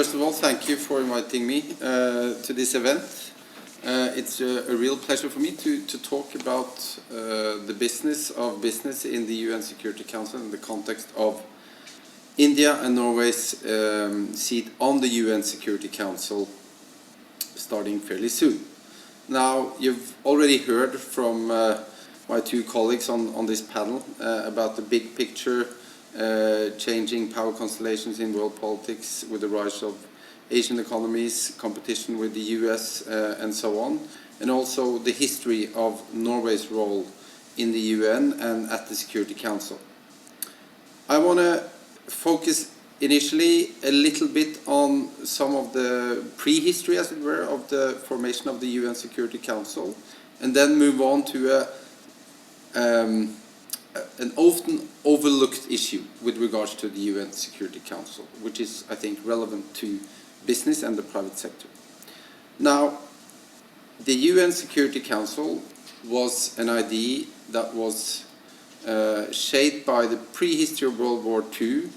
First of all, thank you for inviting me to this event. It's a real pleasure for me to talk about the business of business in the UN Security Council in the context of India and Norway's seat on the UN Security Council starting fairly soon. Now, you've already heard from my two colleagues on this panel about the big picture, changing power constellations in world politics with the rise of Asian economies, competition with the US and so on, and also the history of Norway's role in the UN and at the Security Council. I want to focus initially a little bit on some of the prehistory, as it were, of the formation of the UN Security Council, and then move on to an often overlooked issue with regards to the UN Security Council, which is, I think, relevant to business and the private sector. Now, the UN Security Council was an idea that was shaped by the prehistory of World War II.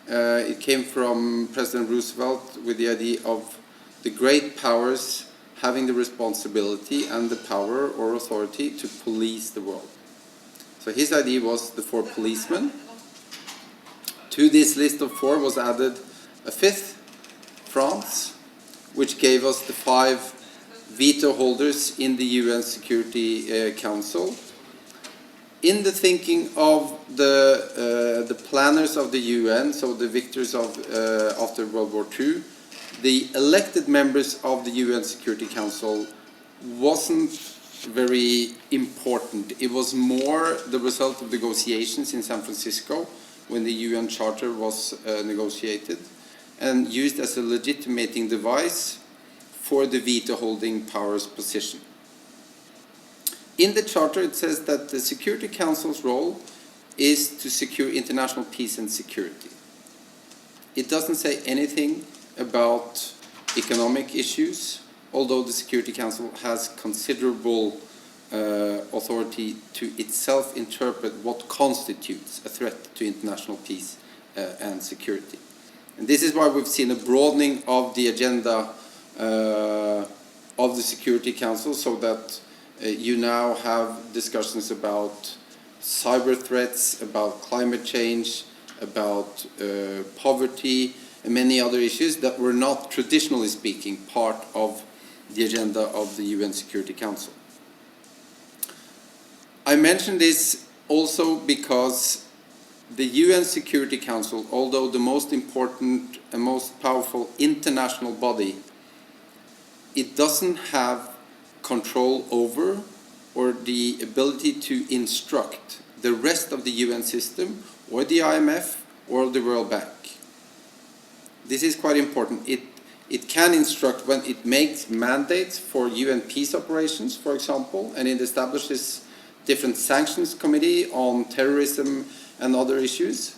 It came from President Roosevelt with the idea of the great powers having the responsibility and the power or authority to police the world. So his idea was the 4 policemen. To this list of 4 was added a 5th, France, which gave us the 5 veto holders in the UN Security Council. In the thinking of the planners of the UN, so the victors of after World War II, the elected members of the UN Security Council wasn't very important. It was more the result of negotiations in San Francisco when the UN Charter was negotiated and used as a legitimating device for the veto-holding powers position. In the Charter it says that the Security Council's role is to secure international peace and security. It doesn't say anything about economic issues, although the Security Council has considerable authority to itself interpret what constitutes a threat to international peace and security. And this is why we've seen a broadening of the agenda of the Security Council, so that you now have discussions about cyber threats, about climate change, about poverty, and many other issues that were not, traditionally speaking, part of the agenda of the UN Security Council. I mention this also because the UN Security Council, although the most important and most powerful international body, it doesn't have control over or the ability to instruct the rest of the UN system or the IMF or the World Bank. This is quite important. It can instruct when it makes mandates for UN peace operations, for example, and it establishes different sanctions committee on terrorism and other issues,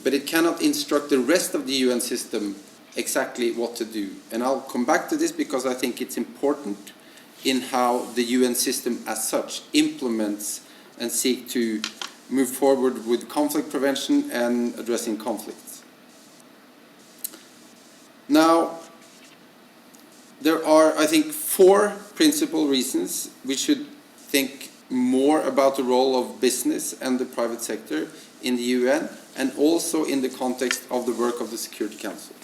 but it cannot instruct the rest of the UN system exactly what to do. And I'll come back to this because I think it's important in how the UN system as such implements and seek to move forward with conflict prevention and addressing conflicts. Now, there are, I think, 4 principal reasons we should think more about the role of business and the private sector in the UN and also in the context of the work of the Security Council.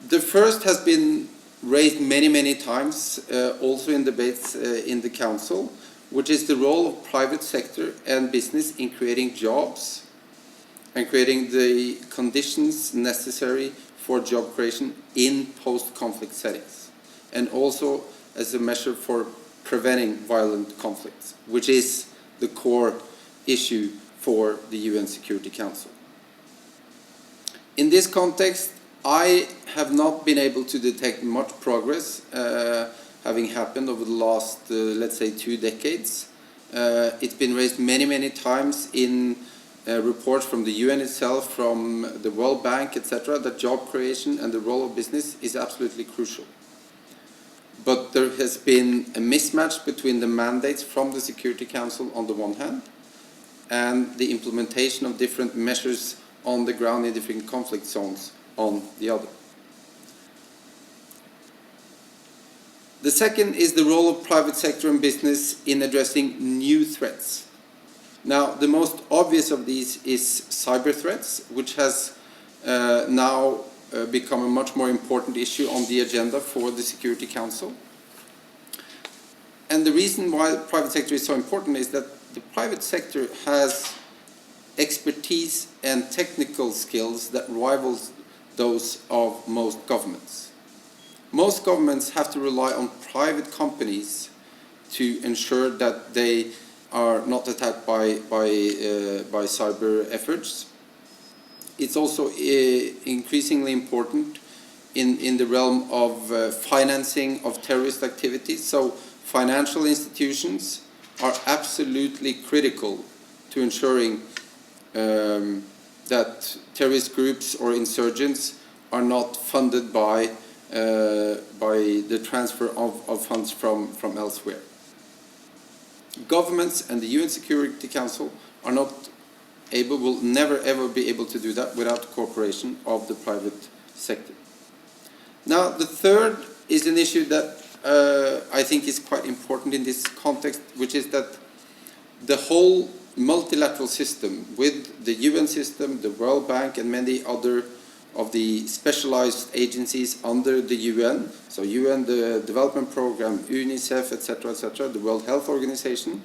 The first has been raised many times, also in debates in the Council, which is the role of private sector and business in creating jobs and creating the conditions necessary for job creation in post-conflict settings, and also as a measure for preventing violent conflicts, which is the core issue for the UN Security Council. In this context, I have not been able to detect much progress having happened over the last, let's say, 2 decades. It's been raised many times in reports from the UN itself, from the World Bank, etc., that job creation and the role of business is absolutely crucial. But there has been a mismatch between the mandates from the Security Council on the one hand and the implementation of different measures on the ground in different conflict zones on the other. The second is the role of private sector and business in addressing new threats. Now, the most obvious of these is cyber threats, which has now become a much more important issue on the agenda for the Security Council. And the reason why the private sector is so important is that the private sector has expertise and technical skills that rivals those of most governments. Most governments have to rely on private companies to ensure that they are not attacked by cyber efforts. It's also increasingly important in the realm of financing of terrorist activities. So financial institutions are absolutely critical to ensuring that terrorist groups or insurgents are not funded by the transfer of funds from elsewhere. Governments and the UN Security Council are not able, will never ever be able to do that without the cooperation of the private sector. Now, the third is an issue that I think is quite important in this context, which is that the whole multilateral system with the UN system, the World Bank, and many other of the specialized agencies under the UN, so UN, the Development Program, UNICEF, etc., the World Health Organization,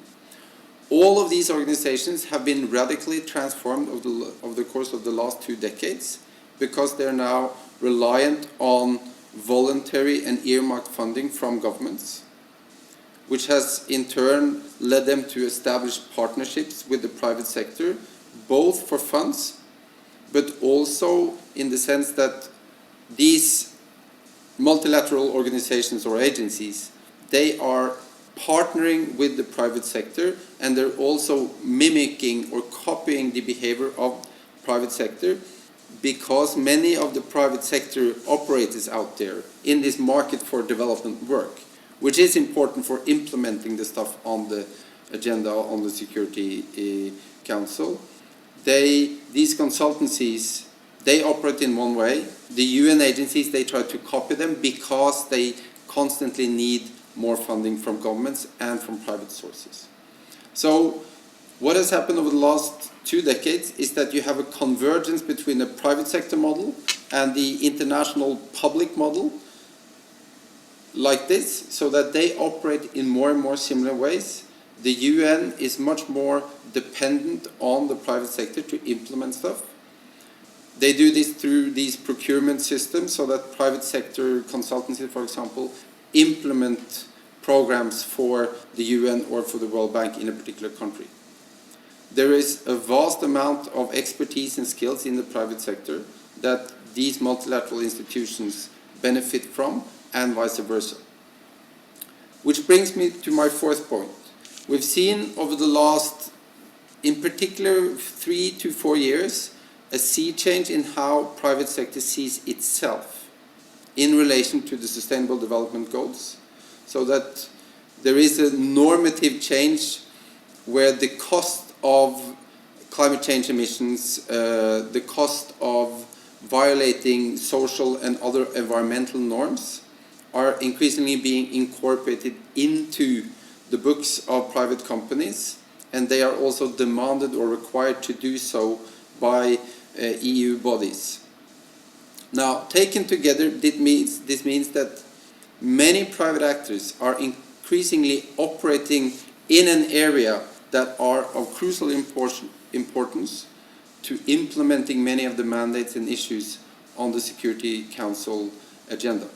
all of these organizations have been radically transformed over the course of the last 2 decades because they're now reliant on voluntary and earmarked funding from governments, which has in turn led them to establish partnerships with the private sector, both for funds, but also in the sense that these multilateral organizations or agencies, they are partnering with the private sector, and they're also mimicking or copying the behavior of private sector, because many of the private sector operators out there in this market for development work, which is important for implementing the stuff on the agenda on the Security Council, these consultancies, they operate in one way. The UN agencies, they try to copy them because they constantly need more funding from governments and from private sources. So what has happened over the last 2 decades is that you have a convergence between the private sector model and the international public model like this, so that they operate in more and more similar ways. The UN is much more dependent on the private sector to implement stuff. They do this through these procurement systems, so that private sector consultancy, for example, implement programs for the UN or for the World Bank in a particular country. There is a vast amount of expertise and skills in the private sector that these multilateral institutions benefit from, and vice versa. Which brings me to my fourth point. We've seen over the last, in particular, 3 to 4 years, a sea change in how private sector sees itself in relation to the Sustainable Development Goals, so that there is a normative change where the cost of climate change emissions, the cost of violating social and other environmental norms are increasingly being incorporated into the books of private companies, and they are also demanded or required to do so by EU bodies. Now, taken together, this means that many private actors are increasingly operating in an area that are of crucial importance to implementing many of the mandates and issues on the Security Council agenda.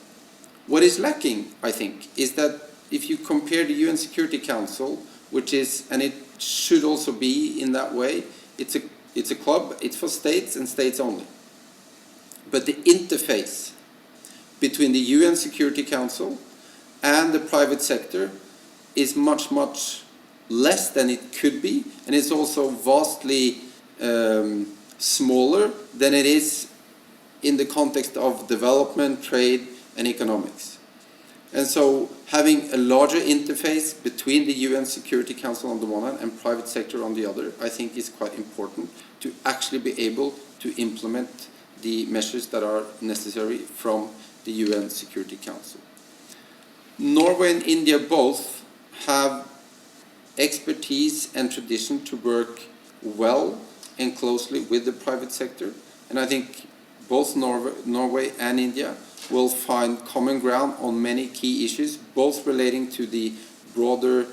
What is lacking, I think, is that if you compare the UN Security Council, which is, and it should also be in that way, it's a club, it's for states and states only. But the interface between the UN Security Council and the private sector is much, much less than it could be, and it's also vastly smaller than it is in the context of development, trade, and economics. And so having a larger interface between the UN Security Council on the one hand and private sector on the other, I think is quite important to actually be able to implement the measures that are necessary from the UN Security Council. Norway and India both have expertise and tradition to work well and closely with the private sector, and I think both Norway and India will find common ground on many key issues, both relating to the broader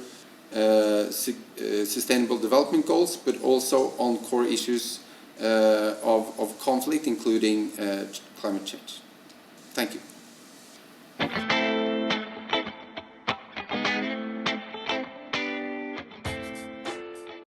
sustainable development goals, but also on core issues of conflict, including climate change. Thank you.